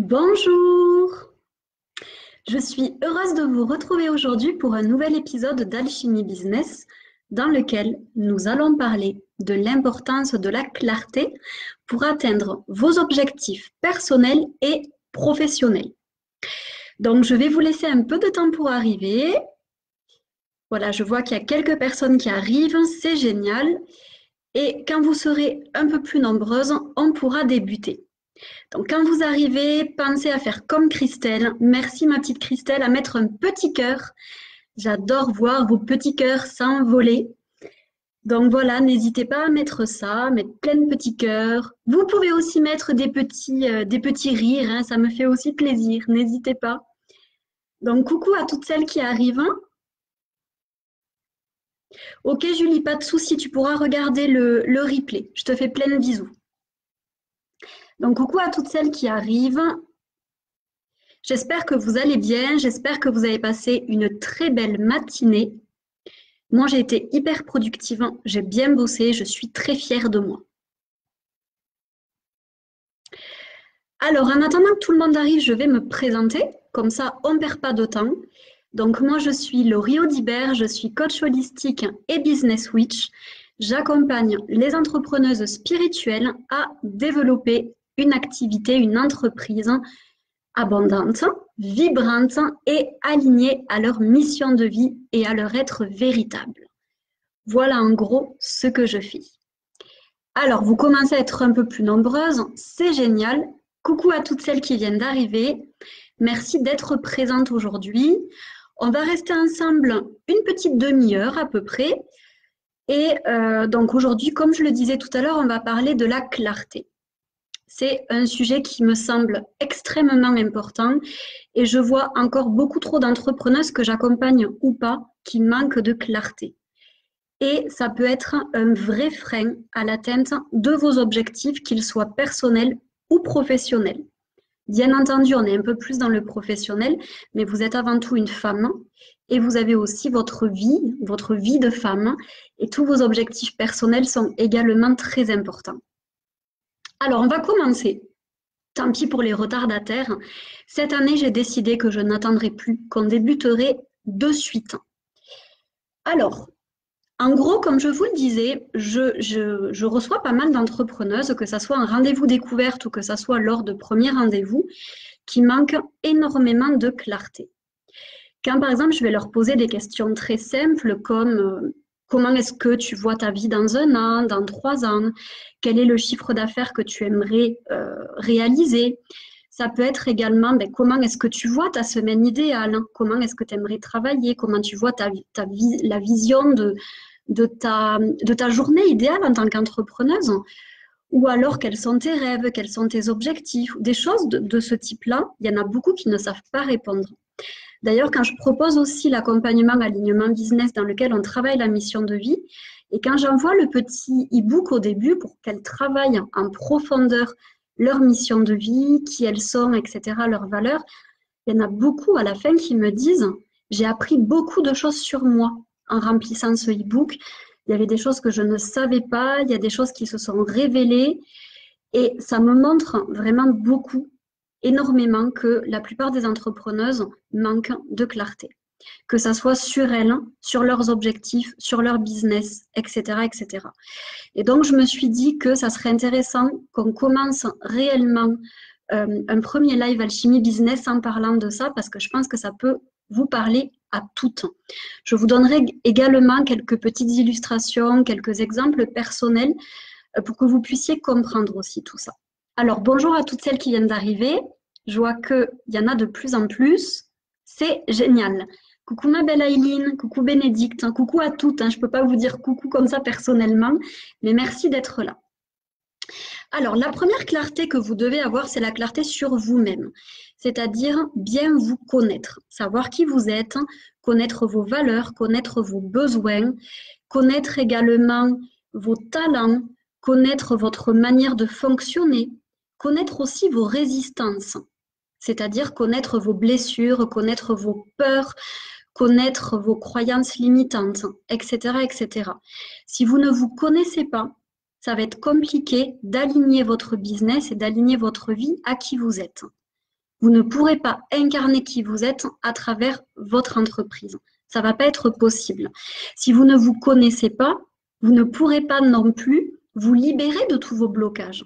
Bonjour! Je suis heureuse de vous retrouver aujourd'hui pour un nouvel épisode d'Alchimie Business dans lequel nous allons parler de l'importance de la clarté pour atteindre vos objectifs personnels et professionnels. Donc, je vais vous laisser un peu de temps pour arriver. Voilà, je vois qu'il y a quelques personnes qui arrivent, c'est génial. Et quand vous serez un peu plus nombreuses, on pourra débuter. Donc, quand vous arrivez, pensez à faire comme Christelle. Merci, ma petite Christelle, à mettre un petit cœur. J'adore voir vos petits cœurs s'envoler. Donc voilà, n'hésitez pas à mettre ça, mettre plein de petits cœurs. Vous pouvez aussi mettre des petits rires, hein, ça me fait aussi plaisir, n'hésitez pas. Donc, coucou à toutes celles qui arrivent. Ok, Julie, pas de souci, tu pourras regarder le replay. Je te fais plein de bisous. Donc, coucou à toutes celles qui arrivent. J'espère que vous allez bien, j'espère que vous avez passé une très belle matinée. Moi, j'ai été hyper productive, j'ai bien bossé, je suis très fière de moi. Alors, en attendant que tout le monde arrive, je vais me présenter, comme ça, on ne perd pas de temps. Donc, moi, je suis Laurie Audibert, je suis coach holistique et business witch. J'accompagne les entrepreneuses spirituelles à développer une activité, une entreprise abondante, vibrante et alignée à leur mission de vie et à leur être véritable. Voilà en gros ce que je fais. Alors, vous commencez à être un peu plus nombreuses, c'est génial. Coucou à toutes celles qui viennent d'arriver. Merci d'être présentes aujourd'hui. On va rester ensemble une petite demi-heure à peu près. Et donc aujourd'hui, comme je le disais tout à l'heure, on va parler de la clarté. C'est un sujet qui me semble extrêmement important et je vois encore beaucoup trop d'entrepreneuses que j'accompagne ou pas qui manquent de clarté. Et ça peut être un vrai frein à l'atteinte de vos objectifs, qu'ils soient personnels ou professionnels. Bien entendu, on est un peu plus dans le professionnel, mais vous êtes avant tout une femme et vous avez aussi votre vie de femme et tous vos objectifs personnels sont également très importants. Alors, on va commencer. Tant pis pour les retardataires. Cette année, j'ai décidé que je n'attendrai plus, qu'on débuterait de suite. Alors, en gros, comme je vous le disais, je reçois pas mal d'entrepreneuses, que ce soit un rendez-vous découverte ou que ce soit lors de premiers rendez-vous, qui manquent énormément de clarté. Quand, par exemple, je vais leur poser des questions très simples comme comment est-ce que tu vois ta vie dans 1 an, dans 3 ans? Quel est le chiffre d'affaires que tu aimerais réaliser? Ça peut être également comment est-ce que tu vois ta semaine idéale? Comment est-ce que tu aimerais travailler? Comment tu vois la vision de ta journée idéale en tant qu'entrepreneuse? Ou alors, quels sont tes rêves? Quels sont tes objectifs? Des choses de ce type-là, il y en a beaucoup qui ne savent pas répondre. D'ailleurs, quand je propose aussi l'accompagnement alignement business dans lequel on travaille la mission de vie, et quand j'envoie le petit e-book au début pour qu'elles travaillent en profondeur leur mission de vie, qui elles sont, etc., leurs valeurs, il y en a beaucoup à la fin qui me disent « J'ai appris beaucoup de choses sur moi en remplissant ce e-book. Il y avait des choses que je ne savais pas, il y a des choses qui se sont révélées et ça me montre vraiment beaucoup énormément que la plupart des entrepreneuses manquent de clarté, que ça soit sur elles, sur leurs objectifs, sur leur business, etc., etc. Et donc, je me suis dit que ça serait intéressant qu'on commence réellement un premier live Alchimie Business en parlant de ça, parce que je pense que ça peut vous parler à toutes. Je vous donnerai également quelques petites illustrations, quelques exemples personnels pour que vous puissiez comprendre aussi tout ça. Alors, bonjour à toutes celles qui viennent d'arriver. Je vois qu'il y en a de plus en plus. C'est génial. Coucou ma belle Aileen, coucou Bénédicte, coucou à toutes. Je ne peux pas vous dire coucou comme ça personnellement, mais merci d'être là. Alors, la première clarté que vous devez avoir, c'est la clarté sur vous-même, c'est-à-dire bien vous connaître, savoir qui vous êtes, connaître vos valeurs, connaître vos besoins, connaître également vos talents, connaître votre manière de fonctionner, connaître aussi vos résistances, c'est-à-dire connaître vos blessures, connaître vos peurs, connaître vos croyances limitantes, etc., etc. Si vous ne vous connaissez pas, ça va être compliqué d'aligner votre business et d'aligner votre vie à qui vous êtes. Vous ne pourrez pas incarner qui vous êtes à travers votre entreprise. Ça ne va pas être possible. Si vous ne vous connaissez pas, vous ne pourrez pas non plus vous libérer de tous vos blocages.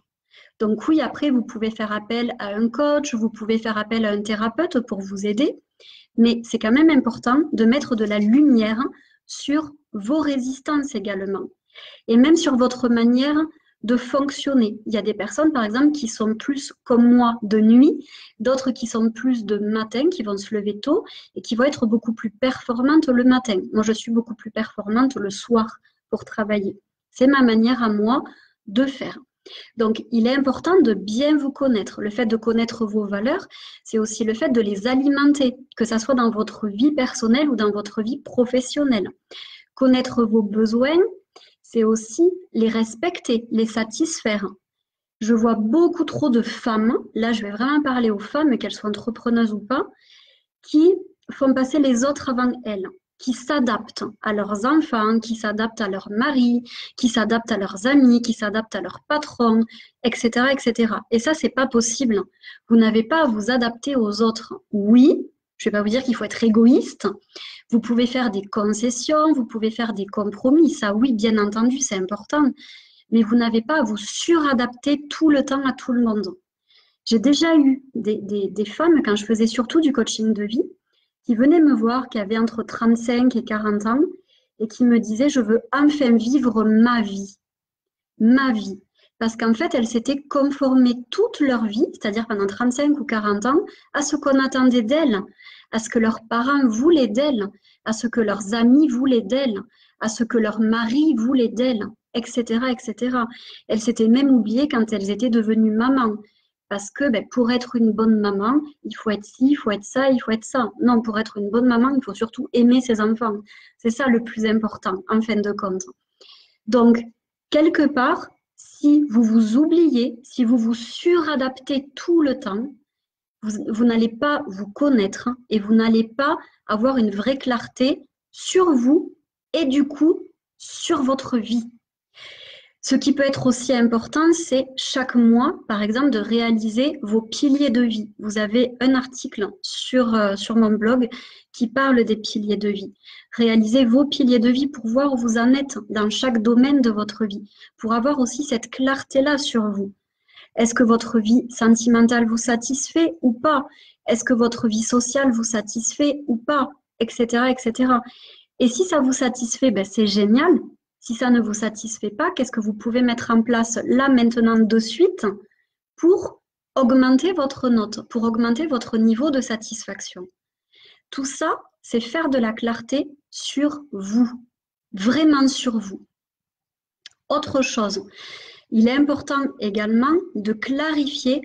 Donc oui, après, vous pouvez faire appel à un coach, vous pouvez faire appel à un thérapeute pour vous aider, mais c'est quand même important de mettre de la lumière sur vos résistances également, et même sur votre manière de fonctionner. Il y a des personnes, par exemple, qui sont plus comme moi de nuit, d'autres qui sont plus de matin, qui vont se lever tôt et qui vont être beaucoup plus performantes le matin. Moi, je suis beaucoup plus performante le soir pour travailler. C'est ma manière à moi de faire. Donc, il est important de bien vous connaître. Le fait de connaître vos valeurs, c'est aussi le fait de les alimenter, que ce soit dans votre vie personnelle ou dans votre vie professionnelle. Connaître vos besoins, c'est aussi les respecter, les satisfaire. Je vois beaucoup trop de femmes, là je vais vraiment parler aux femmes, qu'elles soient entrepreneuses ou pas, qui font passer les autres avant elles, qui s'adaptent à leurs enfants, qui s'adaptent à leur mari, qui s'adaptent à leurs amis, qui s'adaptent à leurs patrons, etc., etc. Et ça, c'est pas possible. Vous n'avez pas à vous adapter aux autres. Oui, je ne vais pas vous dire qu'il faut être égoïste. Vous pouvez faire des concessions, vous pouvez faire des compromis. Ça, oui, bien entendu, c'est important. Mais vous n'avez pas à vous suradapter tout le temps à tout le monde. J'ai déjà eu des femmes, quand je faisais surtout du coaching de vie, qui venaient me voir, qui avaient entre 35 et 40 ans, et qui me disaient « je veux enfin vivre ma vie ». Ma vie. Parce qu'en fait, elles s'étaient conformées toute leur vie, c'est-à-dire pendant 35 ou 40 ans, à ce qu'on attendait d'elles, à ce que leurs parents voulaient d'elles, à ce que leurs amis voulaient d'elles, à ce que leur mari voulait d'elles, etc., etc. Elles s'étaient même oubliées quand elles étaient devenues mamans. Parce que pour être une bonne maman, il faut être ci, il faut être ça, il faut être ça. Non, pour être une bonne maman, il faut surtout aimer ses enfants. C'est ça le plus important, en fin de compte. Donc, quelque part, si vous vous oubliez, si vous vous suradaptez tout le temps, vous n'allez pas vous connaître et vous n'allez pas avoir une vraie clarté sur vous et du coup sur votre vie. Ce qui peut être aussi important, c'est chaque mois, par exemple, de réaliser vos piliers de vie. Vous avez un article sur mon blog qui parle des piliers de vie. Réalisez vos piliers de vie pour voir où vous en êtes dans chaque domaine de votre vie, pour avoir aussi cette clarté-là sur vous. Est-ce que votre vie sentimentale vous satisfait ou pas? Est-ce que votre vie sociale vous satisfait ou pas? Etc., etc. Et si ça vous satisfait, c'est génial. Si ça ne vous satisfait pas, qu'est-ce que vous pouvez mettre en place là, maintenant, de suite, pour augmenter votre note, pour augmenter votre niveau de satisfaction? Tout ça, c'est faire de la clarté sur vous, vraiment sur vous. Autre chose, il est important également de clarifier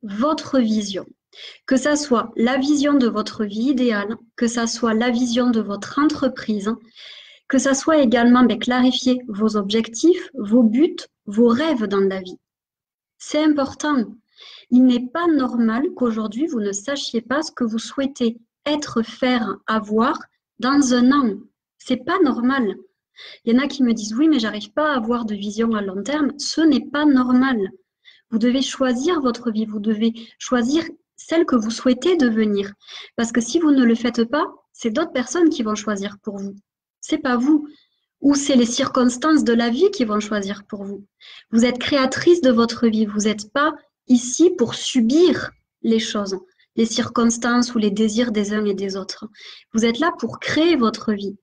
votre vision. Que ça soit la vision de votre vie idéale, que ça soit la vision de votre entreprise, que ça soit également clarifier vos objectifs, vos buts, vos rêves dans la vie. C'est important. Il n'est pas normal qu'aujourd'hui, vous ne sachiez pas ce que vous souhaitez être, faire, avoir dans un an. C'est pas normal. Il y en a qui me disent « oui, mais j'arrive pas à avoir de vision à long terme ». Ce n'est pas normal. Vous devez choisir votre vie, vous devez choisir celle que vous souhaitez devenir. Parce que si vous ne le faites pas, c'est d'autres personnes qui vont choisir pour vous. C'est pas vous. Ou c'est les circonstances de la vie qui vont choisir pour vous. Vous êtes créatrice de votre vie. Vous n'êtes pas ici pour subir les choses, les circonstances ou les désirs des uns et des autres. Vous êtes là pour créer votre vie.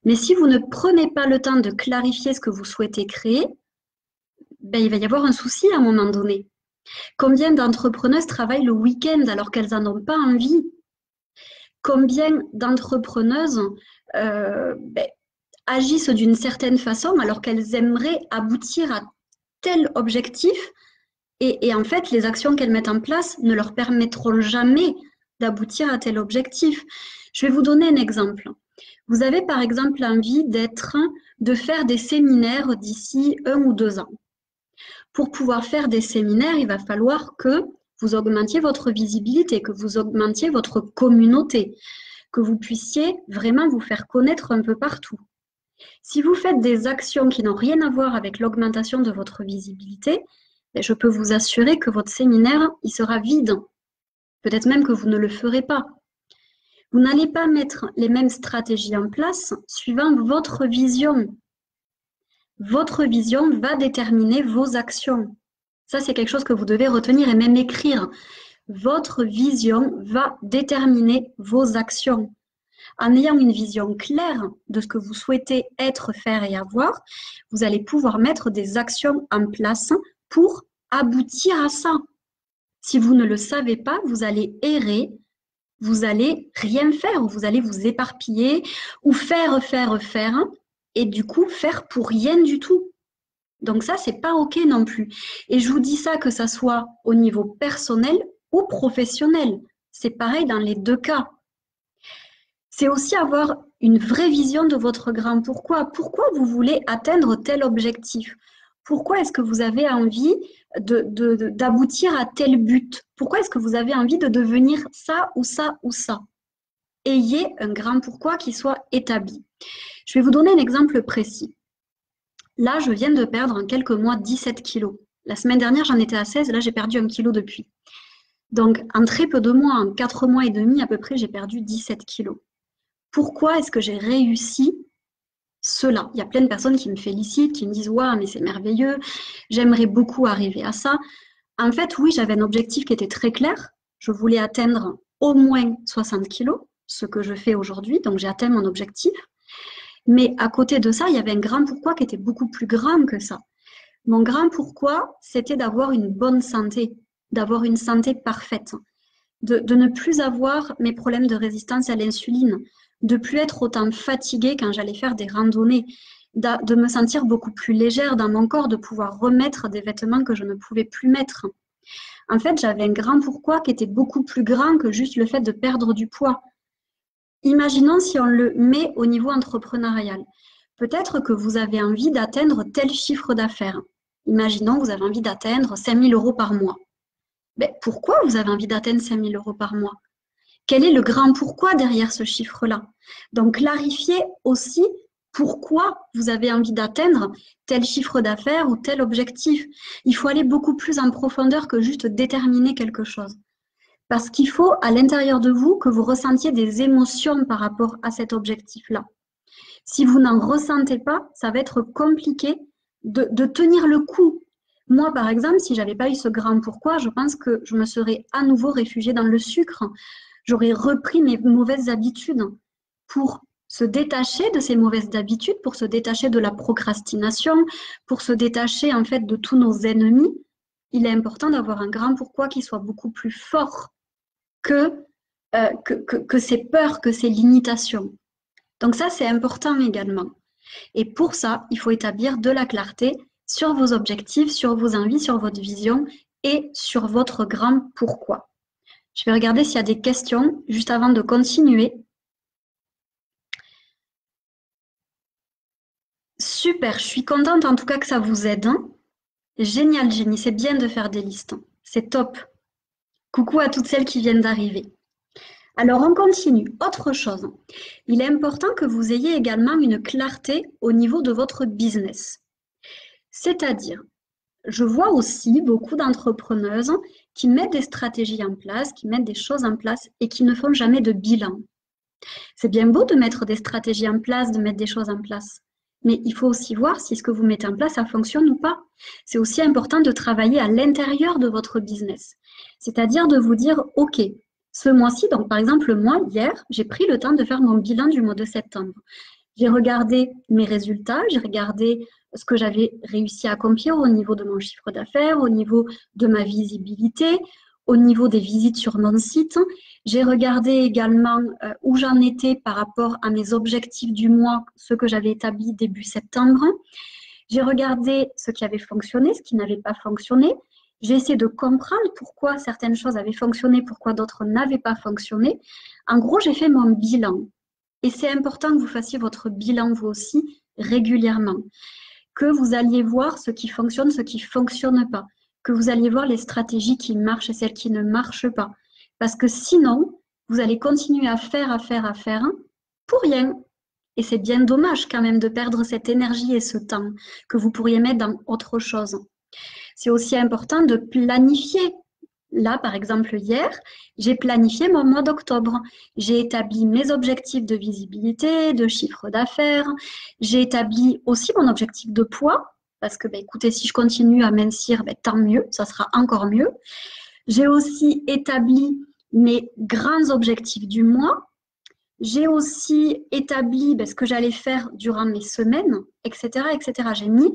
Mais si vous ne prenez pas le temps de clarifier ce que vous souhaitez créer, il va y avoir un souci à un moment donné. Combien d'entrepreneuses travaillent le week-end alors qu'elles n'en ont pas envie? Combien d'entrepreneuses agissent d'une certaine façon alors qu'elles aimeraient aboutir à tel objectif et en fait, les actions qu'elles mettent en place ne leur permettront jamais d'aboutir à tel objectif. Je vais vous donner un exemple. Vous avez par exemple envie de faire des séminaires d'ici 1 ou 2 ans. Pour pouvoir faire des séminaires, il va falloir que vous augmentiez votre visibilité, que vous augmentiez votre communauté, que vous puissiez vraiment vous faire connaître un peu partout. Si vous faites des actions qui n'ont rien à voir avec l'augmentation de votre visibilité, je peux vous assurer que votre séminaire, il sera vide. Peut-être même que vous ne le ferez pas. Vous n'allez pas mettre les mêmes stratégies en place suivant votre vision. Votre vision va déterminer vos actions. Ça, c'est quelque chose que vous devez retenir et même écrire. Votre vision va déterminer vos actions. En ayant une vision claire de ce que vous souhaitez être, faire et avoir, vous allez pouvoir mettre des actions en place pour aboutir à ça. Si vous ne le savez pas, vous allez errer, vous allez rien faire, ou vous allez vous éparpiller, ou faire, et du coup faire pour rien du tout. Donc ça, c'est pas OK non plus. Et je vous dis ça que ça soit au niveau personnel ou professionnel. C'est pareil dans les deux cas. C'est aussi avoir une vraie vision de votre grand pourquoi. Pourquoi vous voulez atteindre tel objectif? Pourquoi est-ce que vous avez envie d'aboutir à tel but? Pourquoi est-ce que vous avez envie de devenir ça ou ça ou ça? Ayez un grand pourquoi qui soit établi. Je vais vous donner un exemple précis. Là, je viens de perdre en quelques mois 17 kilos. La semaine dernière, j'en étais à 16, là j'ai perdu 1 kilo depuis. Donc, en très peu de mois, en 4 mois et demi à peu près, j'ai perdu 17 kilos. Pourquoi est-ce que j'ai réussi cela? Il y a plein de personnes qui me félicitent, qui me disent « Waouh, mais c'est merveilleux, j'aimerais beaucoup arriver à ça ». En fait, oui, j'avais un objectif qui était très clair. Je voulais atteindre au moins 60 kilos, ce que je fais aujourd'hui, donc j'ai atteint mon objectif. Mais à côté de ça, il y avait un grand pourquoi qui était beaucoup plus grand que ça. Mon grand pourquoi, c'était d'avoir une bonne santé, d'avoir une santé parfaite, de ne plus avoir mes problèmes de résistance à l'insuline, de plus être autant fatiguée quand j'allais faire des randonnées, de me sentir beaucoup plus légère dans mon corps, de pouvoir remettre des vêtements que je ne pouvais plus mettre. En fait, j'avais un grand pourquoi qui était beaucoup plus grand que juste le fait de perdre du poids. Imaginons si on le met au niveau entrepreneurial. Peut-être que vous avez envie d'atteindre tel chiffre d'affaires. Imaginons que vous avez envie d'atteindre 5 000 € par mois. Mais pourquoi vous avez envie d'atteindre 5 000 € par mois? Quel est le grand pourquoi derrière ce chiffre-là? Donc, clarifiez aussi pourquoi vous avez envie d'atteindre tel chiffre d'affaires ou tel objectif. Il faut aller beaucoup plus en profondeur que juste déterminer quelque chose. Parce qu'il faut, à l'intérieur de vous, que vous ressentiez des émotions par rapport à cet objectif-là. Si vous n'en ressentez pas, ça va être compliqué de tenir le coup. Moi, par exemple, si je n'avais pas eu ce grand pourquoi, je pense que je me serais à nouveau réfugiée dans le sucre. J'aurais repris mes mauvaises habitudes. Pour se détacher de ces mauvaises habitudes, pour se détacher de la procrastination, pour se détacher en fait de tous nos ennemis, il est important d'avoir un grand pourquoi qui soit beaucoup plus fort que ces peurs, que ces limitations. Donc ça, c'est important également. Et pour ça, il faut établir de la clarté sur vos objectifs, sur vos envies, sur votre vision et sur votre grand pourquoi. Je vais regarder s'il y a des questions juste avant de continuer. Super, je suis contente en tout cas que ça vous aide. Génial, Jenny, c'est bien de faire des listes. C'est top. Coucou à toutes celles qui viennent d'arriver. Alors, on continue. Autre chose, il est important que vous ayez également une clarté au niveau de votre business. C'est-à-dire, je vois aussi beaucoup d'entrepreneuses qui mettent des stratégies en place, qui mettent des choses en place et qui ne font jamais de bilan. C'est bien beau de mettre des stratégies en place, de mettre des choses en place. Mais il faut aussi voir si ce que vous mettez en place, ça fonctionne ou pas. C'est aussi important de travailler à l'intérieur de votre business. C'est-à-dire de vous dire, OK, ce mois-ci, donc par exemple moi, hier, j'ai pris le temps de faire mon bilan du mois de septembre. J'ai regardé mes résultats, j'ai regardé ce que j'avais réussi à accomplir au niveau de mon chiffre d'affaires, au niveau de ma visibilité, au niveau des visites sur mon site. J'ai regardé également où j'en étais par rapport à mes objectifs du mois, ce que j'avais établi début septembre. J'ai regardé ce qui avait fonctionné, ce qui n'avait pas fonctionné. J'ai essayé de comprendre pourquoi certaines choses avaient fonctionné, pourquoi d'autres n'avaient pas fonctionné. En gros, j'ai fait mon bilan. Et c'est important que vous fassiez votre bilan vous aussi régulièrement. Que vous alliez voir ce qui fonctionne, ce qui ne fonctionne pas. Que vous alliez voir les stratégies qui marchent et celles qui ne marchent pas. Parce que sinon, vous allez continuer à faire pour rien. Et c'est bien dommage quand même de perdre cette énergie et ce temps que vous pourriez mettre dans autre chose. C'est aussi important de planifier Là, par exemple, hier, j'ai planifié mon mois d'octobre. J'ai établi mes objectifs de visibilité, de chiffre d'affaires. J'ai établi aussi mon objectif de poids, parce que, ben, écoutez, si je continue à mincir, ben, tant mieux, ça sera encore mieux. J'ai aussi établi mes grands objectifs du mois. J'ai aussi établi ben, ce que j'allais faire durant mes semaines, etc., etc. J'ai mis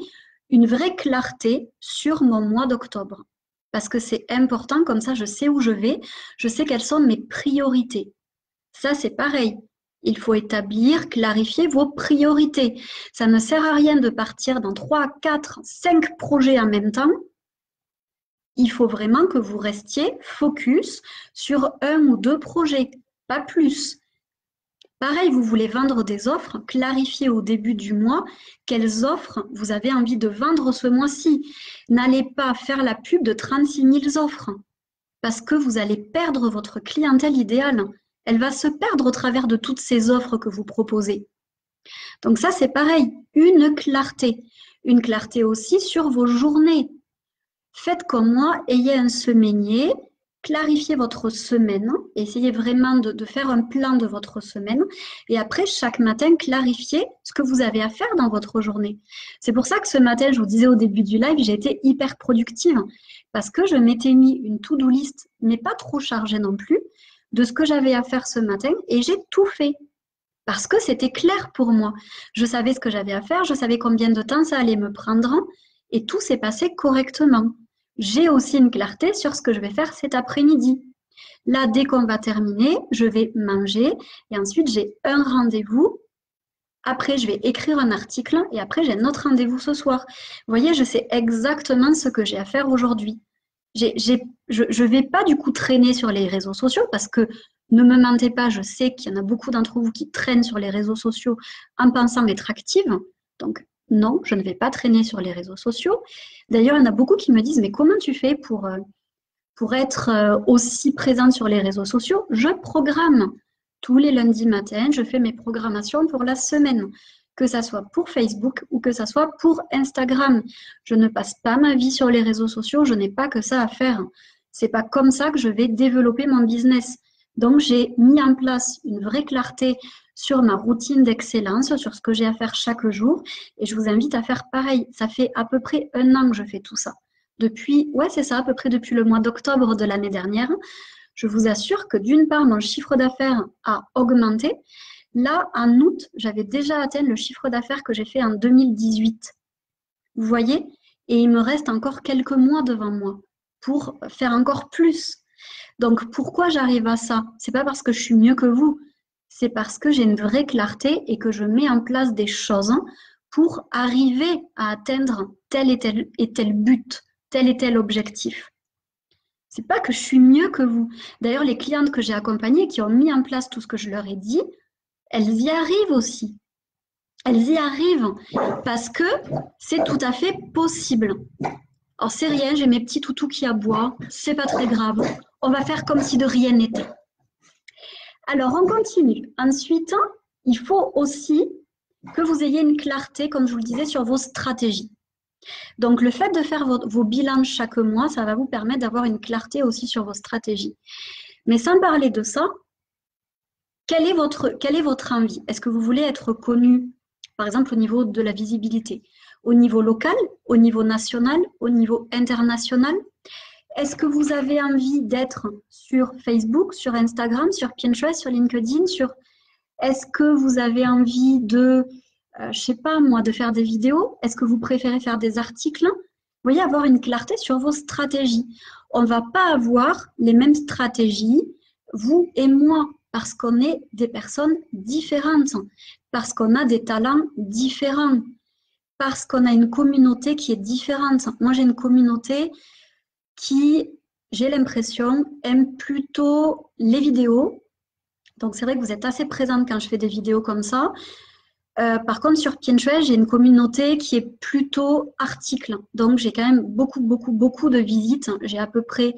une vraie clarté sur mon mois d'octobre. Parce que c'est important, comme ça je sais où je vais, je sais quelles sont mes priorités. Ça, c'est pareil. Il faut établir, clarifier vos priorités. Ça ne sert à rien de partir dans 3, 4, 5 projets en même temps. Il faut vraiment que vous restiez focus sur un ou deux projets, pas plus. Pareil, vous voulez vendre des offres, clarifiez au début du mois quelles offres vous avez envie de vendre ce mois-ci. N'allez pas faire la pub de 36 000 offres parce que vous allez perdre votre clientèle idéale. Elle va se perdre au travers de toutes ces offres que vous proposez. Donc ça, c'est pareil, une clarté. Une clarté aussi sur vos journées. Faites comme moi, ayez un semainier, clarifiez votre semaine, essayez vraiment de faire un plan de votre semaine et après, chaque matin, clarifiez ce que vous avez à faire dans votre journée. C'est pour ça que ce matin, je vous disais au début du live, j'ai été hyper productive parce que je m'étais mis une to-do list, mais pas trop chargée non plus, de ce que j'avais à faire ce matin et j'ai tout fait. Parce que c'était clair pour moi. Je savais ce que j'avais à faire, je savais combien de temps ça allait me prendre et tout s'est passé correctement. J'ai aussi une clarté sur ce que je vais faire cet après-midi. Là, dès qu'on va terminer, je vais manger et ensuite j'ai un rendez-vous. Après, je vais écrire un article et après, j'ai un autre rendez-vous ce soir. Vous voyez, je sais exactement ce que j'ai à faire aujourd'hui. Je ne vais pas du coup traîner sur les réseaux sociaux parce que ne me mentez pas, je sais qu'il y en a beaucoup d'entre vous qui traînent sur les réseaux sociaux en pensant être active. Donc, non, je ne vais pas traîner sur les réseaux sociaux. D'ailleurs, il y en a beaucoup qui me disent, mais comment tu fais pour être aussi présente sur les réseaux sociaux? Je programme. Tous les lundis matins, je fais mes programmations pour la semaine, que ça soit pour Facebook ou que ça soit pour Instagram. Je ne passe pas ma vie sur les réseaux sociaux, je n'ai pas que ça à faire. C'est pas comme ça que je vais développer mon business. Donc, j'ai mis en place une vraie clarté sur ma routine d'excellence, sur ce que j'ai à faire chaque jour. Et je vous invite à faire pareil. Ça fait à peu près 1 an que je fais tout ça. Depuis, ouais, c'est ça, à peu près depuis le mois d'octobre de l'année dernière. Je vous assure que d'une part, mon chiffre d'affaires a augmenté. Là, en août, j'avais déjà atteint le chiffre d'affaires que j'ai fait en 2018. Vous voyez? Et il me reste encore quelques mois devant moi pour faire encore plus. Donc, pourquoi j'arrive à ça? C'est pas parce que je suis mieux que vous, c'est parce que j'ai une vraie clarté et que je mets en place des choses pour arriver à atteindre tel et tel but, tel et tel objectif. C'est pas que je suis mieux que vous. D'ailleurs, les clientes que j'ai accompagnées qui ont mis en place tout ce que je leur ai dit, elles y arrivent aussi. Elles y arrivent parce que c'est tout à fait possible. Alors, c'est rien, j'ai mes petits toutous qui aboient, c'est pas très grave. On va faire comme si de rien n'était. Alors, on continue. Ensuite, il faut aussi que vous ayez une clarté, comme je vous le disais, sur vos stratégies. Donc, le fait de faire vos bilans chaque mois, ça va vous permettre d'avoir une clarté aussi sur vos stratégies. Mais sans parler de ça, quelle est votre envie? Est-ce que vous voulez être connu, par exemple, au niveau de la visibilité, au niveau local, au niveau national, au niveau international? Est-ce que vous avez envie d'être sur Facebook, sur Instagram, sur Pinterest, sur LinkedIn, Est-ce que vous avez envie de, je sais pas moi, de faire des vidéos? Est-ce que vous préférez faire des articles? Vous voyez, avoir une clarté sur vos stratégies. On ne va pas avoir les mêmes stratégies, vous et moi, parce qu'on est des personnes différentes, parce qu'on a des talents différents, parce qu'on a une communauté qui est différente. Moi, j'ai une communauté qui, j'ai l'impression, aime plutôt les vidéos. Donc, c'est vrai que vous êtes assez présente quand je fais des vidéos comme ça. Par contre, sur Pinterest, j'ai une communauté qui est plutôt article. Donc, j'ai quand même beaucoup de visites. J'ai à peu près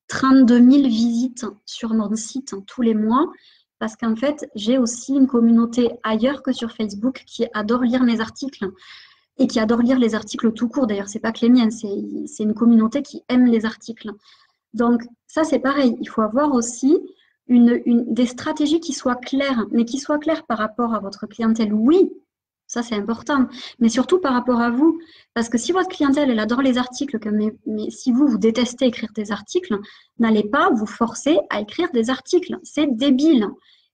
32 000 visites sur mon site tous les mois. Parce qu'en fait, j'ai aussi une communauté ailleurs que sur Facebook qui adore lire mes articles. Et qui adore lire les articles tout court. D'ailleurs, c'est pas que les miennes, c'est une communauté qui aime les articles. Donc, ça, c'est pareil. Il faut avoir aussi des stratégies qui soient claires, mais qui soient claires par rapport à votre clientèle. Oui, ça, c'est important, mais surtout par rapport à vous. Parce que si votre clientèle, elle adore les articles, mais si vous détestez écrire des articles, n'allez pas vous forcer à écrire des articles. C'est débile.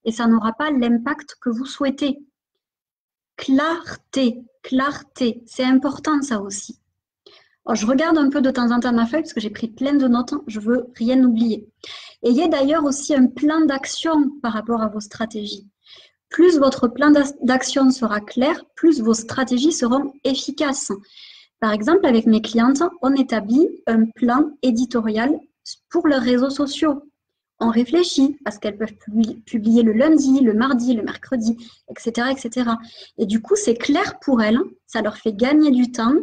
Et ça n'aura pas l'impact que vous souhaitez. Clarté, clarté, c'est important ça aussi. Alors, je regarde un peu de temps en temps ma feuille parce que j'ai pris plein de notes, je veux rien oublier. Ayez d'ailleurs aussi un plan d'action par rapport à vos stratégies. Plus votre plan d'action sera clair, plus vos stratégies seront efficaces. Par exemple, avec mes clientes, on établit un plan éditorial pour leurs réseaux sociaux. On réfléchit à ce qu'elles peuvent publier le lundi, le mardi, le mercredi, etc., etc. Et du coup, c'est clair pour elles, ça leur fait gagner du temps.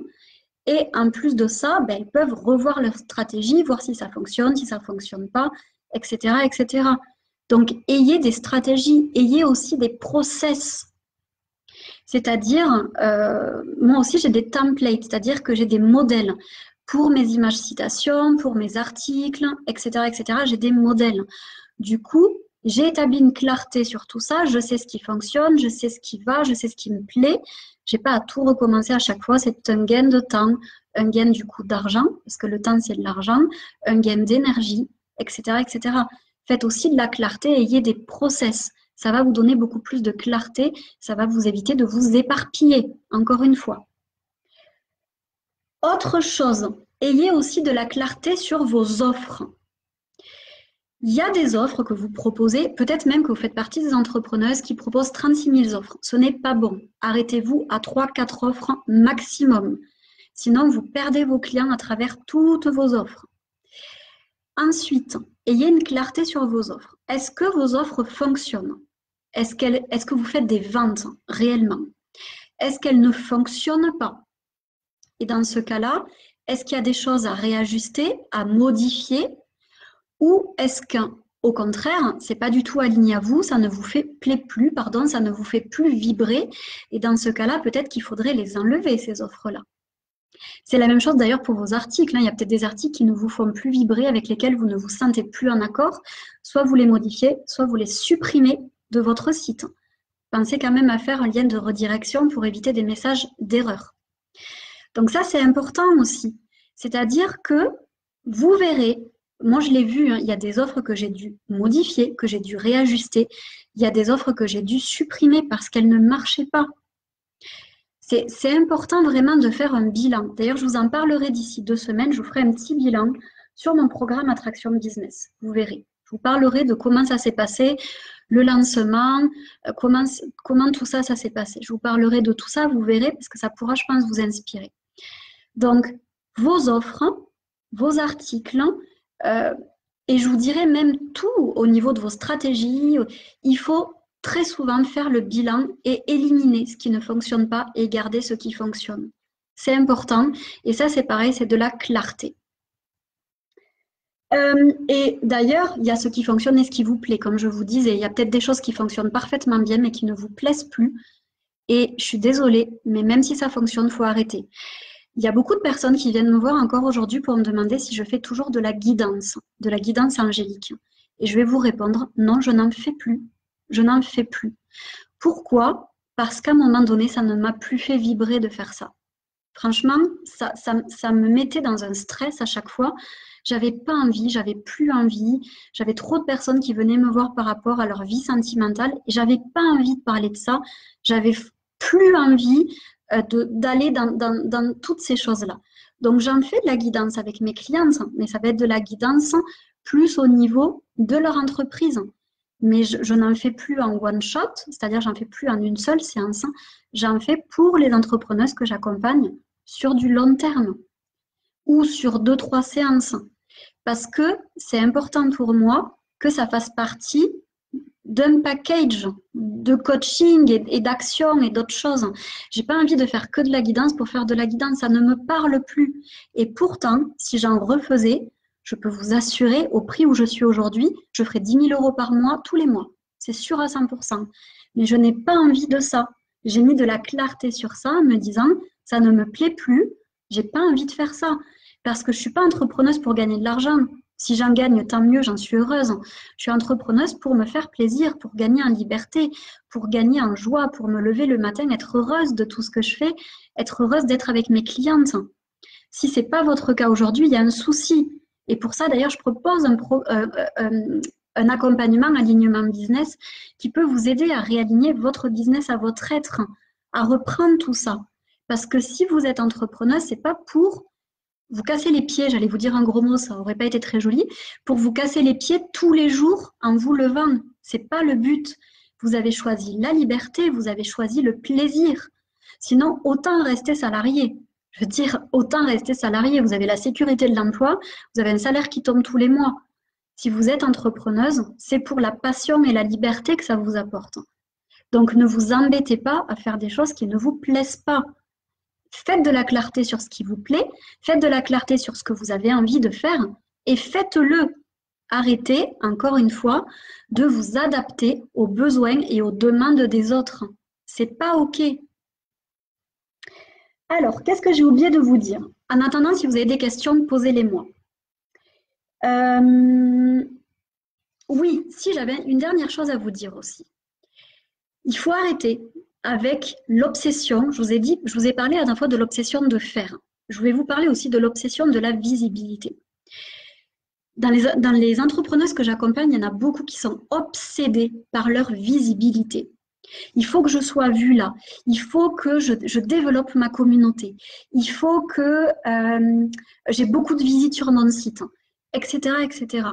Et en plus de ça, elles peuvent revoir leur stratégie, voir si ça fonctionne, si ça ne fonctionne pas, etc., etc. Donc, ayez des stratégies, ayez aussi des process. C'est-à-dire, moi aussi, j'ai des templates, c'est-à-dire que j'ai des modèles. Pour mes images citations, pour mes articles, etc., etc., j'ai des modèles. Du coup, j'ai établi une clarté sur tout ça. Je sais ce qui fonctionne, je sais ce qui va, je sais ce qui me plaît. Je n'ai pas à tout recommencer à chaque fois. C'est un gain de temps, un gain du coup d'argent, parce que le temps, c'est de l'argent, un gain d'énergie, etc., etc. Faites aussi de la clarté, ayez des process. Ça va vous donner beaucoup plus de clarté, ça va vous éviter de vous éparpiller, encore une fois. Autre chose, ayez aussi de la clarté sur vos offres. Il y a des offres que vous proposez, peut-être même que vous faites partie des entrepreneuses qui proposent 36 000 offres. Ce n'est pas bon. Arrêtez-vous à 3-4 offres maximum. Sinon, vous perdez vos clients à travers toutes vos offres. Ensuite, ayez une clarté sur vos offres. Est-ce que vos offres fonctionnent? Est-ce que vous faites des ventes réellement? Est-ce qu'elles ne fonctionnent pas? Et dans ce cas-là, est-ce qu'il y a des choses à réajuster, à modifier? Ou est-ce qu'au contraire, ce n'est pas du tout aligné à vous, ça ne vous plaît plus, pardon, ça ne vous fait plus vibrer? Et dans ce cas-là, peut-être qu'il faudrait les enlever, ces offres-là. C'est la même chose d'ailleurs pour vos articles. Il y a peut-être des articles qui ne vous font plus vibrer, avec lesquels vous ne vous sentez plus en accord. Soit vous les modifiez, soit vous les supprimez de votre site. Pensez quand même à faire un lien de redirection pour éviter des messages d'erreur. Donc ça, c'est important aussi. C'est-à-dire que vous verrez, moi je l'ai vu, il y a des offres que j'ai dû modifier, que j'ai dû réajuster. Il y a des offres que j'ai dû supprimer parce qu'elles ne marchaient pas. C'est important vraiment de faire un bilan. D'ailleurs, je vous en parlerai d'ici 2 semaines. Je vous ferai un petit bilan sur mon programme Attraction Business. Vous verrez. Je vous parlerai de comment ça s'est passé, le lancement, comment tout ça s'est passé. Je vous parlerai de tout ça, vous verrez, parce que ça pourra, je pense, vous inspirer. Donc, vos offres, vos articles, et je vous dirais même tout au niveau de vos stratégies, il faut très souvent faire le bilan et éliminer ce qui ne fonctionne pas et garder ce qui fonctionne. C'est important et ça c'est pareil, c'est de la clarté. Et d'ailleurs, il y a ce qui fonctionne et ce qui vous plaît, comme je vous disais. Il y a peut-être des choses qui fonctionnent parfaitement bien mais qui ne vous plaisent plus. Et je suis désolée, mais même si ça fonctionne, il faut arrêter. Il y a beaucoup de personnes qui viennent me voir encore aujourd'hui pour me demander si je fais toujours de la guidance angélique. Et je vais vous répondre, non, je n'en fais plus. Je n'en fais plus. Pourquoi? Parce qu'à un moment donné, ça ne m'a plus fait vibrer de faire ça. Franchement, ça me mettait dans un stress à chaque fois. J'avais pas envie, j'avais plus envie. J'avais trop de personnes qui venaient me voir par rapport à leur vie sentimentale et j'avais pas envie de parler de ça. J'avais plus envie d'aller dans toutes ces choses-là. Donc, j'en fais de la guidance avec mes clientes, mais ça va être de la guidance plus au niveau de leur entreprise. Mais je n'en fais plus en one shot, c'est-à-dire j'en fais plus en une seule séance. J'en fais pour les entrepreneuses que j'accompagne sur du long terme ou sur 2-3 séances. Parce que c'est important pour moi que ça fasse partie d'un package de coaching et d'action et d'autres choses. J'ai pas envie de faire que de la guidance pour faire de la guidance, ça ne me parle plus. Et pourtant, si j'en refaisais, je peux vous assurer, au prix où je suis aujourd'hui, je ferais 10 000 € par mois, tous les mois. C'est sûr à 100%. Mais je n'ai pas envie de ça. J'ai mis de la clarté sur ça en me disant, ça ne me plaît plus, j'ai pas envie de faire ça. Parce que je suis pas entrepreneuse pour gagner de l'argent. Si j'en gagne, tant mieux, j'en suis heureuse. Je suis entrepreneuse pour me faire plaisir, pour gagner en liberté, pour gagner en joie, pour me lever le matin, être heureuse de tout ce que je fais, être heureuse d'être avec mes clientes. Si ce n'est pas votre cas aujourd'hui, il y a un souci. Et pour ça, d'ailleurs, je propose un accompagnement, alignement business, qui peut vous aider à réaligner votre business à votre être, à reprendre tout ça. Parce que si vous êtes entrepreneuse, ce n'est pas pour vous casser les pieds, j'allais vous dire un gros mot, ça n'aurait pas été très joli, pour vous casser les pieds tous les jours en vous levant. Ce n'est pas le but. Vous avez choisi la liberté, vous avez choisi le plaisir. Sinon, autant rester salarié. Je veux dire, autant rester salarié. Vous avez la sécurité de l'emploi, vous avez un salaire qui tombe tous les mois. Si vous êtes entrepreneuse, c'est pour la passion et la liberté que ça vous apporte. Donc, ne vous embêtez pas à faire des choses qui ne vous plaisent pas. Faites de la clarté sur ce qui vous plaît, faites de la clarté sur ce que vous avez envie de faire et faites-le. Arrêtez, encore une fois, de vous adapter aux besoins et aux demandes des autres. C'est pas OK. Alors, qu'est-ce que j'ai oublié de vous dire? En attendant, si vous avez des questions, posez-les-moi. Oui, si j'avais une dernière chose à vous dire aussi. Il faut arrêter avec l'obsession. Je vous ai parlé la dernière fois de l'obsession de faire. Je vais vous parler aussi de l'obsession de la visibilité. Dans les entrepreneuses que j'accompagne, il y en a beaucoup qui sont obsédées par leur visibilité. Il faut que je sois vue là. Il faut que je développe ma communauté. Il faut que j'ai beaucoup de visites sur mon site, etc., etc.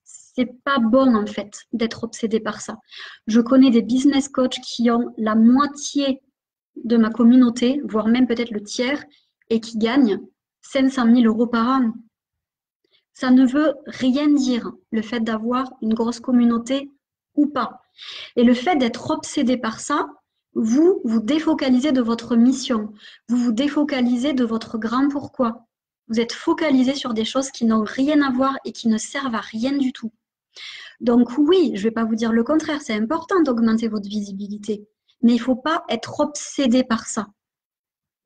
C'est pas bon en fait d'être obsédé par ça. Je connais des business coachs qui ont la moitié de ma communauté, voire même peut-être le tiers, et qui gagnent 500 000 € par an. Ça ne veut rien dire, le fait d'avoir une grosse communauté ou pas. Et le fait d'être obsédé par ça, vous vous défocalisez de votre mission, vous vous défocalisez de votre grand pourquoi. Vous êtes focalisé sur des choses qui n'ont rien à voir et qui ne servent à rien du tout. Donc oui, je ne vais pas vous dire le contraire, c'est important d'augmenter votre visibilité, mais il ne faut pas être obsédé par ça.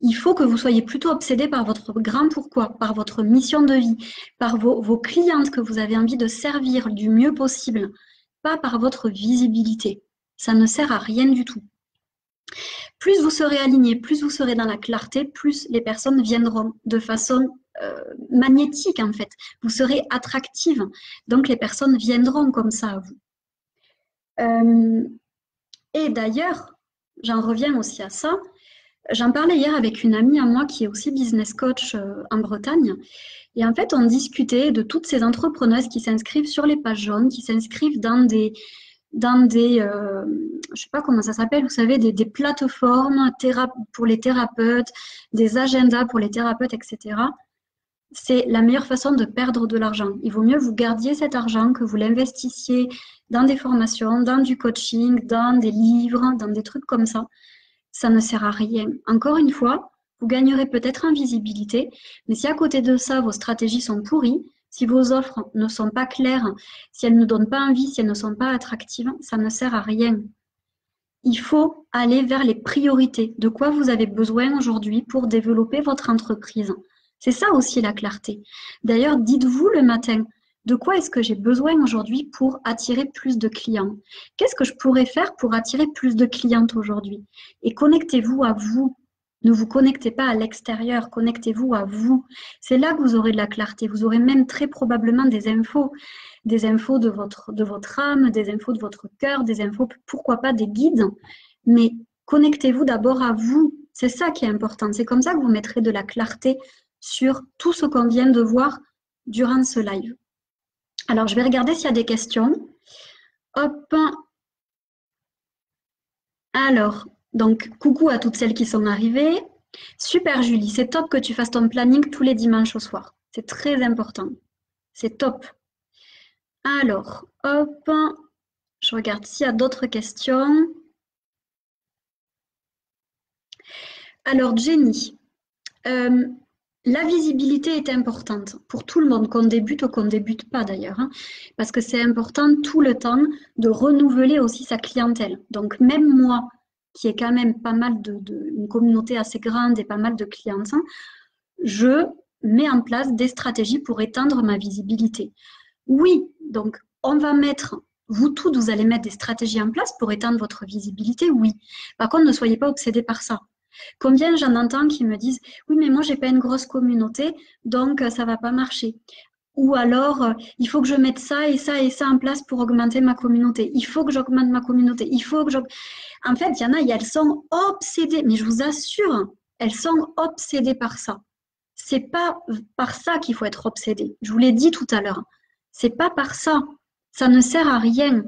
Il faut que vous soyez plutôt obsédé par votre grand pourquoi, par votre mission de vie, par vos clientes que vous avez envie de servir du mieux possible, pas par votre visibilité. Ça ne sert à rien du tout. Plus vous serez aligné, plus vous serez dans la clarté, plus les personnes viendront de façon magnétique en fait. Vous serez attractive, donc les personnes viendront comme ça à vous. Et d'ailleurs, j'en reviens aussi à ça, j'en parlais hier avec une amie à moi qui est aussi business coach en Bretagne. Et en fait, on discutait de toutes ces entrepreneuses qui s'inscrivent sur les pages jaunes, qui s'inscrivent dans des je sais pas comment ça s'appelle, vous savez, des plateformes pour les thérapeutes, des agendas pour les thérapeutes, etc. C'est la meilleure façon de perdre de l'argent. Il vaut mieux que vous gardiez cet argent, que vous l'investissiez dans des formations, dans du coaching, dans des livres, dans des trucs comme ça. Ça ne sert à rien. Encore une fois, vous gagnerez peut-être en visibilité, mais si à côté de ça, vos stratégies sont pourries, si vos offres ne sont pas claires, si elles ne donnent pas envie, si elles ne sont pas attractives, ça ne sert à rien. Il faut aller vers les priorités. De quoi vous avez besoin aujourd'hui pour développer votre entreprise? C'est ça aussi la clarté. D'ailleurs, dites-vous le matin, de quoi est-ce que j'ai besoin aujourd'hui pour attirer plus de clients? Qu'est-ce que je pourrais faire pour attirer plus de clientes aujourd'hui? Et connectez-vous à vous. Ne vous connectez pas à l'extérieur, connectez-vous à vous. C'est là que vous aurez de la clarté. Vous aurez même très probablement des infos de votre âme, des infos de votre cœur, des infos, pourquoi pas des guides. Mais connectez-vous d'abord à vous. C'est ça qui est important. C'est comme ça que vous mettrez de la clarté sur tout ce qu'on vient de voir durant ce live. Alors, je vais regarder s'il y a des questions. Hop. Alors, donc, coucou à toutes celles qui sont arrivées. Super, Julie, c'est top que tu fasses ton planning tous les dimanches au soir. C'est très important. C'est top. Alors, hop. Je regarde s'il y a d'autres questions. Alors, Jenny, la visibilité est importante pour tout le monde, qu'on débute ou qu'on ne débute pas d'ailleurs, hein, parce que c'est important tout le temps de renouveler aussi sa clientèle. Donc même moi, qui ai quand même pas mal une communauté assez grande et pas mal de clientes, hein, je mets en place des stratégies pour étendre ma visibilité. Oui, donc on va mettre, vous toutes, vous allez mettre des stratégies en place pour étendre votre visibilité, oui. Par contre, ne soyez pas obsédés par ça. Combien j'en entends qui me disent « Oui, mais moi, j'ai pas une grosse communauté, donc ça va pas marcher. » Ou alors, il faut que je mette ça et ça et ça en place pour augmenter ma communauté. Il faut que j'augmente ma communauté. Il faut que En fait, il y en a, elles sont obsédées, mais je vous assure, elles sont obsédées par ça. C'est pas par ça qu'il faut être obsédé. Je vous l'ai dit tout à l'heure. C'est pas par ça. Ça ne sert à rien.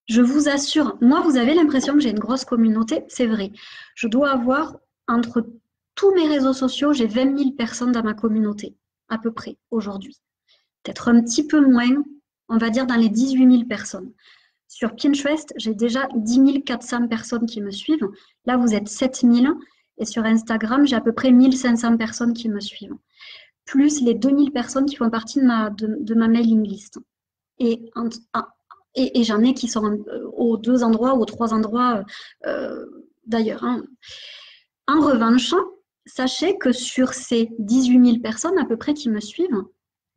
Je vous assure, moi, vous avez l'impression que j'ai une grosse communauté, c'est vrai. Je dois avoir, entre tous mes réseaux sociaux, j'ai 20 000 personnes dans ma communauté, à peu près, aujourd'hui. Peut-être un petit peu moins, on va dire dans les 18 000 personnes. Sur Pinterest, j'ai déjà 10 400 personnes qui me suivent. Là, vous êtes 7 000. Et sur Instagram, j'ai à peu près 1 500 personnes qui me suivent. Plus les 2 000 personnes qui font partie de ma mailing list. Et j'en ai qui sont aux 2 endroits ou aux 3 endroits d'ailleurs. Hein. En revanche, sachez que sur ces 18 000 personnes à peu près qui me suivent,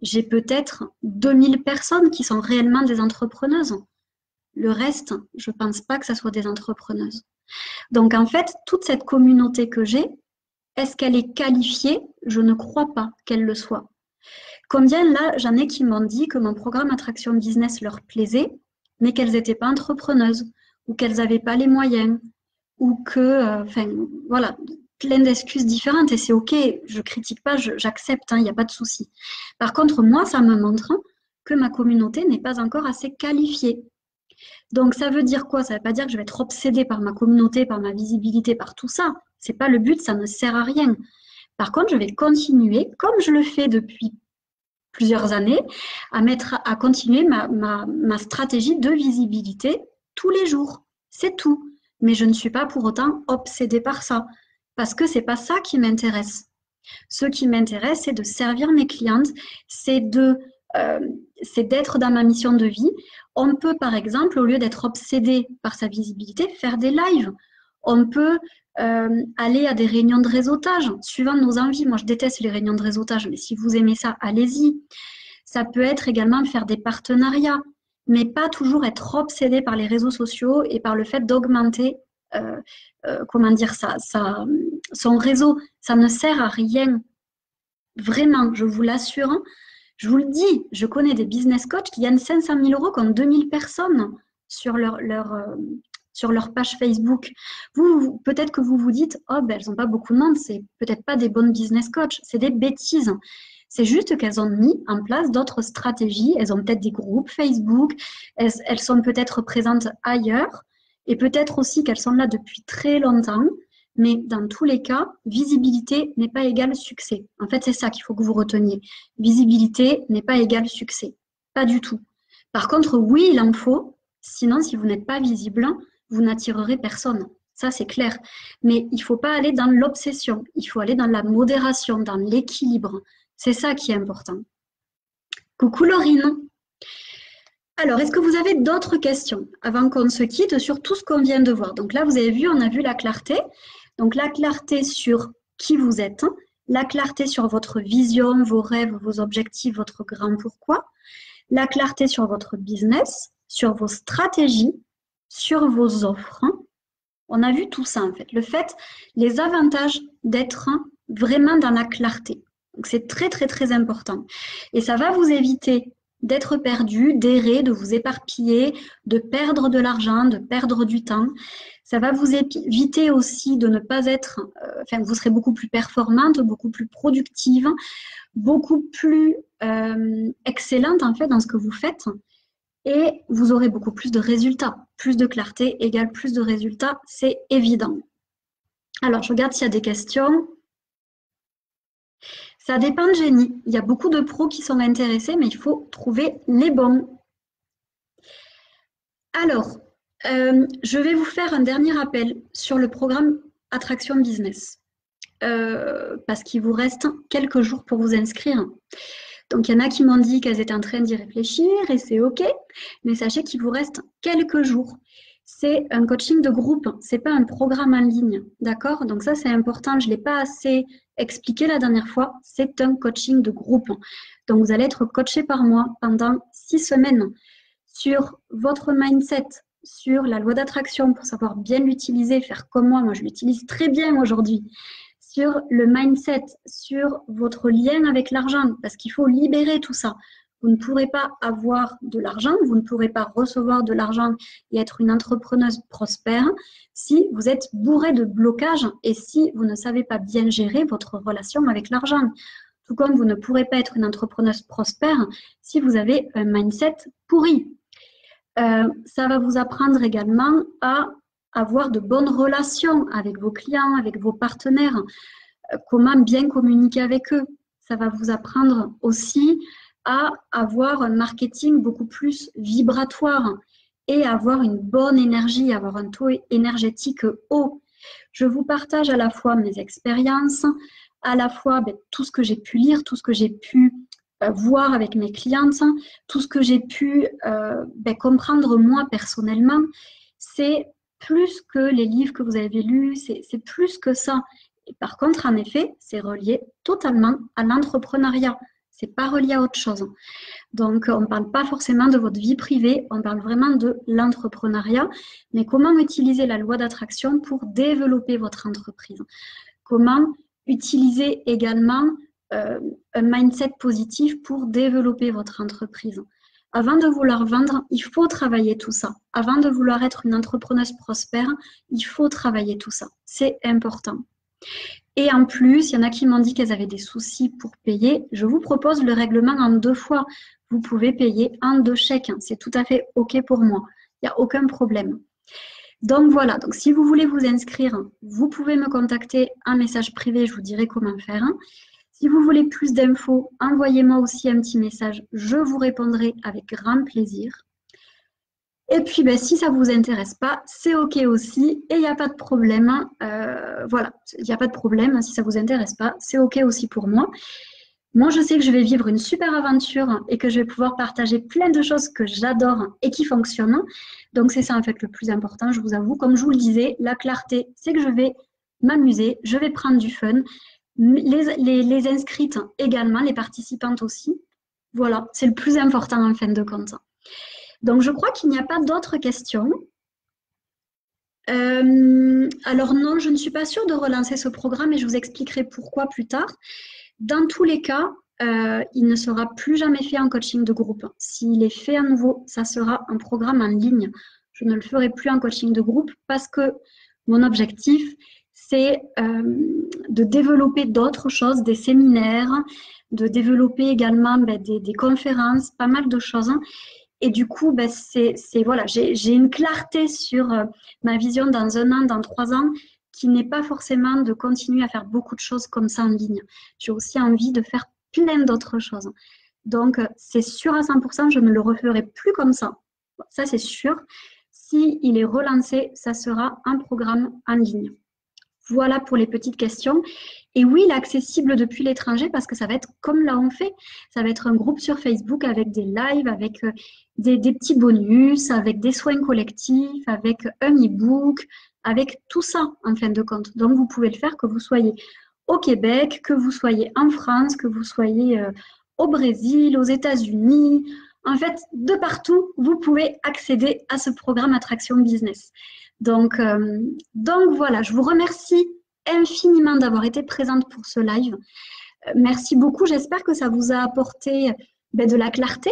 j'ai peut-être 2 000 personnes qui sont réellement des entrepreneuses. Le reste, je ne pense pas que ce soit des entrepreneuses. Donc en fait, toute cette communauté que j'ai, est-ce qu'elle est qualifiée? Je ne crois pas qu'elle le soit. Combien là, j'en ai qui m'ont dit que mon programme Attraction Business leur plaisait, mais qu'elles n'étaient pas entrepreneuses, ou qu'elles n'avaient pas les moyens, ou que, voilà, plein d'excuses différentes, et c'est ok, je critique pas, j'accepte, il n'y a pas de souci. Par contre, moi, ça me montre que ma communauté n'est pas encore assez qualifiée. Donc, ça veut dire quoi? Ça ne veut pas dire que je vais être obsédée par ma communauté, par ma visibilité, par tout ça. Ce n'est pas le but, ça ne sert à rien. Par contre, je vais continuer, comme je le fais depuis plusieurs années, à continuer ma stratégie de visibilité tous les jours. C'est tout. Mais je ne suis pas pour autant obsédée par ça, parce que ce n'est pas ça qui m'intéresse. Ce qui m'intéresse, c'est de servir mes clientes, c'est d'être dans ma mission de vie. On peut, par exemple, au lieu d'être obsédé par sa visibilité, faire des lives. On peut aller à des réunions de réseautage, suivant nos envies. Moi, je déteste les réunions de réseautage, mais si vous aimez ça, allez-y. Ça peut être également faire des partenariats, mais pas toujours être obsédé par les réseaux sociaux et par le fait d'augmenter son réseau. Ça ne sert à rien. Vraiment, je vous l'assure. Je vous le dis, je connais des business coachs qui gagnent 500 000 € contre 2000 personnes sur leur page Facebook. Vous peut-être que vous vous dites, oh, ben, elles n'ont pas beaucoup de monde, c'est peut-être pas des bonnes business coachs, c'est des bêtises. C'est juste qu'elles ont mis en place d'autres stratégies, elles ont peut-être des groupes Facebook, elles sont peut-être présentes ailleurs, et peut-être aussi qu'elles sont là depuis très longtemps, mais dans tous les cas, visibilité n'est pas égale succès. En fait, c'est ça qu'il faut que vous reteniez. Visibilité n'est pas égale succès. Pas du tout. Par contre, oui, il en faut. Sinon, si vous n'êtes pas visible, vous n'attirerez personne. Ça, c'est clair. Mais il ne faut pas aller dans l'obsession. Il faut aller dans la modération, dans l'équilibre. C'est ça qui est important. Coucou Laurine. Alors, est-ce que vous avez d'autres questions avant qu'on se quitte sur tout ce qu'on vient de voir? Donc là, vous avez vu, on a vu la clarté. Donc la clarté sur qui vous êtes, la clarté sur votre vision, vos rêves, vos objectifs, votre grand pourquoi, la clarté sur votre business, sur vos stratégies, sur vos offres. On a vu tout ça en fait. Les avantages d'être vraiment dans la clarté. Donc c'est très très très important. Et ça va vous éviter d'être perdu, d'errer, de vous éparpiller, de perdre de l'argent, de perdre du temps. Ça va vous éviter aussi de ne pas être, vous serez beaucoup plus performante, beaucoup plus productive, beaucoup plus excellente en fait dans ce que vous faites et vous aurez beaucoup plus de résultats. Plus de clarté égale plus de résultats, c'est évident. Alors, je regarde s'il y a des questions. Ça dépend de Jenny. Il y a beaucoup de pros qui sont intéressés, mais il faut trouver les bons. Alors, je vais vous faire un dernier appel sur le programme Attraction Business. Parce qu'il vous reste quelques jours pour vous inscrire. Donc, il y en a qui m'ont dit qu'elles étaient en train d'y réfléchir et c'est OK. Mais sachez qu'il vous reste quelques jours. c'est un coaching de groupe, c'est pas un programme en ligne, d'accord? Donc ça, c'est important, je ne l'ai pas assez expliqué la dernière fois, c'est un coaching de groupe. Donc vous allez être coaché par moi pendant 6 semaines sur votre mindset, sur la loi d'attraction pour savoir bien l'utiliser, faire comme moi je l'utilise très bien aujourd'hui, sur le mindset, sur votre lien avec l'argent, parce qu'il faut libérer tout ça. Vous ne pourrez pas avoir de l'argent, vous ne pourrez pas recevoir de l'argent et être une entrepreneuse prospère si vous êtes bourré de blocages et si vous ne savez pas bien gérer votre relation avec l'argent. Tout comme vous ne pourrez pas être une entrepreneuse prospère si vous avez un mindset pourri. Ça va vous apprendre également à avoir de bonnes relations avec vos clients, avec vos partenaires, comment bien communiquer avec eux. Ça va vous apprendre aussi à avoir un marketing beaucoup plus vibratoire et avoir une bonne énergie, avoir un taux énergétique haut. Je vous partage à la fois mes expériences, à la fois tout ce que j'ai pu lire, tout ce que j'ai pu voir avec mes clientes, tout ce que j'ai pu comprendre moi personnellement. C'est plus que les livres que vous avez lus, c'est plus que ça. Et par contre, en effet, c'est relié totalement à l'entrepreneuriat. C'est pas relié à autre chose. Donc, on ne parle pas forcément de votre vie privée, on parle vraiment de l'entrepreneuriat, mais comment utiliser la loi d'attraction pour développer votre entreprise. Comment utiliser également un mindset positif pour développer votre entreprise. Avant de vouloir vendre, il faut travailler tout ça. Avant de vouloir être une entrepreneuse prospère, il faut travailler tout ça. C'est important. Et en plus, il y en a qui m'ont dit qu'elles avaient des soucis pour payer. Je vous propose le règlement en 2 fois. Vous pouvez payer en 2 chèques. C'est tout à fait OK pour moi. Il n'y a aucun problème. Donc voilà, donc si vous voulez vous inscrire, vous pouvez me contacter en message privé, je vous dirai comment faire. Si vous voulez plus d'infos, envoyez-moi aussi un petit message, je vous répondrai avec grand plaisir. Et puis, si ça ne vous intéresse pas, c'est OK aussi et il n'y a pas de problème. Voilà, il n'y a pas de problème si ça ne vous intéresse pas, c'est OK aussi pour moi. Moi, je sais que je vais vivre une super aventure et que je vais pouvoir partager plein de choses que j'adore et qui fonctionnent. Donc, c'est ça en fait le plus important, je vous avoue. Comme je vous le disais, la clarté, c'est que je vais m'amuser, je vais prendre du fun. Les inscrites également, les participantes aussi. Voilà, c'est le plus important en fin de compte. Donc, je crois qu'il n'y a pas d'autres questions. Alors non, je ne suis pas sûre de relancer ce programme et je vous expliquerai pourquoi plus tard. Dans tous les cas, il ne sera plus jamais fait en coaching de groupe. S'il est fait à nouveau, ça sera un programme en ligne. Je ne le ferai plus en coaching de groupe parce que mon objectif, c'est de développer d'autres choses, des séminaires, de développer également des conférences, pas mal de choses. Et du coup, voilà, j'ai une clarté sur ma vision dans 1 an, dans 3 ans, qui n'est pas forcément de continuer à faire beaucoup de choses comme ça en ligne. J'ai aussi envie de faire plein d'autres choses. Donc, c'est sûr à 100%, je ne le referai plus comme ça. Ça, c'est sûr. S'il est relancé, ça sera un programme en ligne. Voilà pour les petites questions. Et oui, il est accessible depuis l'étranger parce que ça va être comme là on fait. Ça va être un groupe sur Facebook avec des lives, avec des petits bonus, avec des soins collectifs, avec un e-book, avec tout ça en fin de compte. Donc, vous pouvez le faire que vous soyez au Québec, que vous soyez en France, que vous soyez au Brésil, aux États-Unis. En fait, de partout, vous pouvez accéder à ce programme Attraction Business. Donc voilà, je vous remercie infiniment d'avoir été présente pour ce live. Merci beaucoup, j'espère que ça vous a apporté de la clarté,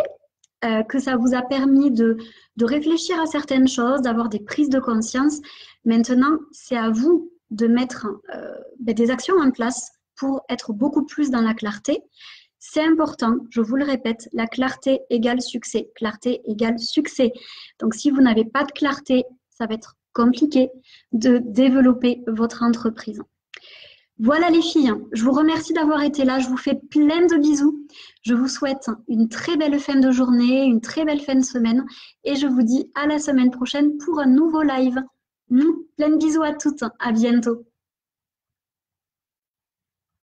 que ça vous a permis de réfléchir à certaines choses, d'avoir des prises de conscience. Maintenant, c'est à vous de mettre des actions en place pour être beaucoup plus dans la clarté. C'est important, je vous le répète, la clarté égale succès. Clarté égale succès. Donc, si vous n'avez pas de clarté, ça va être compliqué de développer votre entreprise. Voilà les filles, je vous remercie d'avoir été là, je vous fais plein de bisous. Je vous souhaite une très belle fin de journée, une très belle fin de semaine et je vous dis à la semaine prochaine pour un nouveau live. Plein de bisous à toutes, à bientôt.